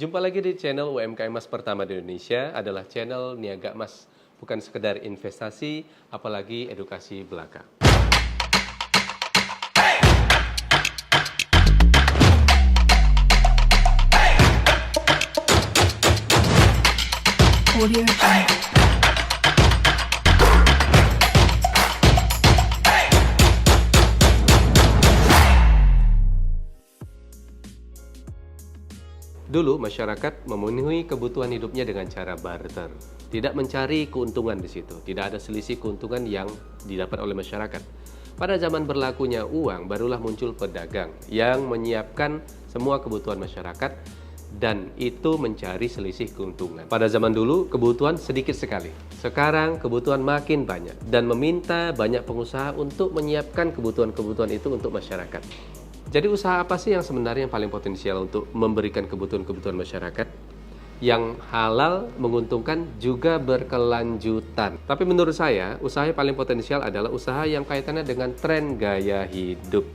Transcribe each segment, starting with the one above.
Jumpa lagi di channel UMKM Emas pertama di Indonesia adalah channel Niaga Emas. Bukan sekedar investasi, apalagi edukasi belaka. Audio Jungle. Dulu masyarakat memenuhi kebutuhan hidupnya dengan cara barter. Tidak mencari keuntungan di situ, tidak ada selisih keuntungan yang didapat oleh masyarakat. Pada zaman berlakunya uang, barulah muncul pedagang yang menyiapkan semua kebutuhan masyarakat dan itu mencari selisih keuntungan. Pada zaman dulu, kebutuhan sedikit sekali. Sekarang kebutuhan makin banyak dan meminta banyak pengusaha untuk menyiapkan kebutuhan-kebutuhan itu untuk masyarakat. Jadi usaha apa sih yang sebenarnya yang paling potensial untuk memberikan kebutuhan-kebutuhan masyarakat? Yang halal, menguntungkan, juga berkelanjutan. Tapi menurut saya, usaha yang paling potensial adalah usaha yang kaitannya dengan tren gaya hidup.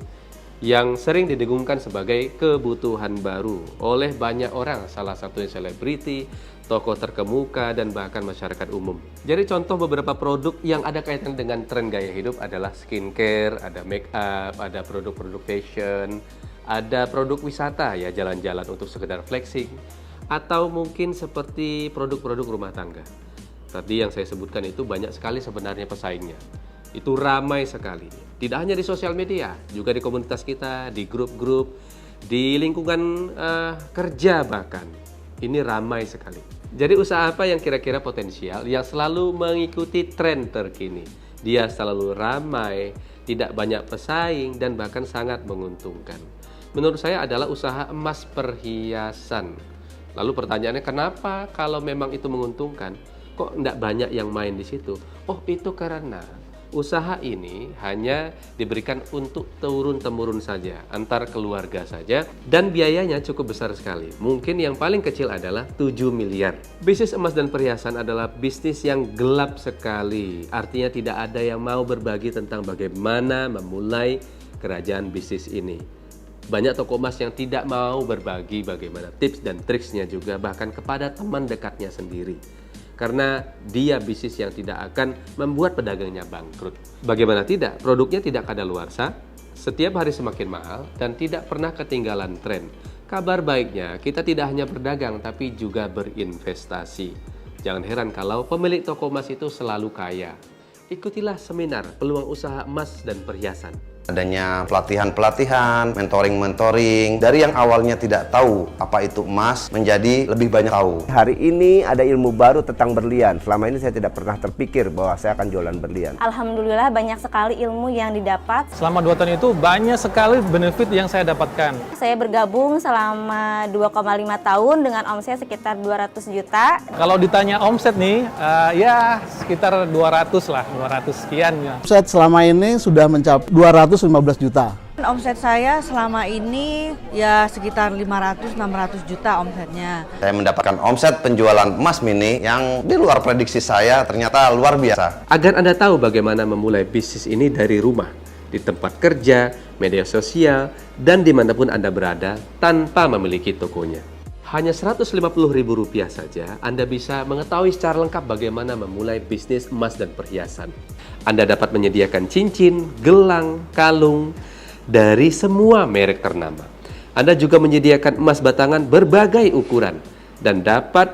Yang sering didengungkan sebagai kebutuhan baru oleh banyak orang, salah satunya selebriti, tokoh terkemuka, dan bahkan masyarakat umum. Jadi contoh beberapa produk yang ada kaitan dengan tren gaya hidup adalah skincare, ada make up, ada produk-produk fashion, ada produk wisata ya jalan-jalan untuk sekedar flexing, atau mungkin seperti produk-produk rumah tangga. Tadi yang saya sebutkan itu banyak sekali sebenarnya pesaingnya. Itu ramai sekali. Tidak hanya di sosial media, juga di komunitas kita, di grup-grup, di lingkungan kerja bahkan. Ini ramai sekali. Jadi usaha apa yang kira-kira potensial, yang selalu mengikuti tren terkini? Dia selalu ramai, tidak banyak pesaing, dan bahkan sangat menguntungkan. Menurut saya adalah usaha emas perhiasan. Lalu pertanyaannya, kenapa kalau memang itu menguntungkan, kok tidak banyak yang main di situ? Oh, itu karena usaha ini hanya diberikan untuk turun-temurun saja, antar keluarga saja, dan biayanya cukup besar sekali. Mungkin yang paling kecil adalah 7 miliar. Bisnis emas dan perhiasan adalah bisnis yang gelap sekali. Artinya tidak ada yang mau berbagi tentang bagaimana memulai kerajaan bisnis ini. Banyak toko emas yang tidak mau berbagi bagaimana tips dan triksnya juga, bahkan kepada teman dekatnya sendiri. Karena dia bisnis yang tidak akan membuat pedagangnya bangkrut. Bagaimana tidak? Produknya tidak kadaluarsa, setiap hari semakin mahal, dan tidak pernah ketinggalan tren. Kabar baiknya, kita tidak hanya berdagang, tapi juga berinvestasi. Jangan heran kalau pemilik toko emas itu selalu kaya. Ikutilah seminar peluang usaha emas dan perhiasan. Adanya pelatihan-pelatihan, mentoring-mentoring, dari yang awalnya tidak tahu apa itu emas menjadi lebih banyak tahu. Hari ini ada ilmu baru tentang berlian. Selama ini saya tidak pernah terpikir bahwa saya akan jualan berlian. Alhamdulillah banyak sekali ilmu yang didapat. Selama 2 tahun itu banyak sekali benefit yang saya dapatkan. Saya bergabung selama 2,5 tahun dengan omset sekitar 200 juta. Kalau ditanya omset nih, ya sekitar 200 lah, 200 sekian ya. Omset selama ini sudah mencapai 215 juta. Omset saya selama ini ya sekitar 500-600 juta omsetnya. Saya mendapatkan omset penjualan emas mini yang di luar prediksi saya, ternyata luar biasa. Agar Anda tahu bagaimana memulai bisnis ini dari rumah, di tempat kerja, media sosial, dan dimanapun Anda berada tanpa memiliki tokonya. Hanya Rp150.000 saja, Anda bisa mengetahui secara lengkap bagaimana memulai bisnis emas dan perhiasan. Anda dapat menyediakan cincin, gelang, kalung dari semua merek ternama. Anda juga menyediakan emas batangan berbagai ukuran dan dapat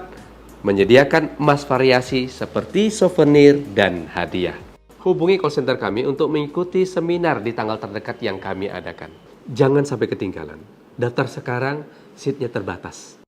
menyediakan emas variasi seperti souvenir dan hadiah. Hubungi call center kami untuk mengikuti seminar di tanggal terdekat yang kami adakan. Jangan sampai ketinggalan. Daftar sekarang, seatnya terbatas.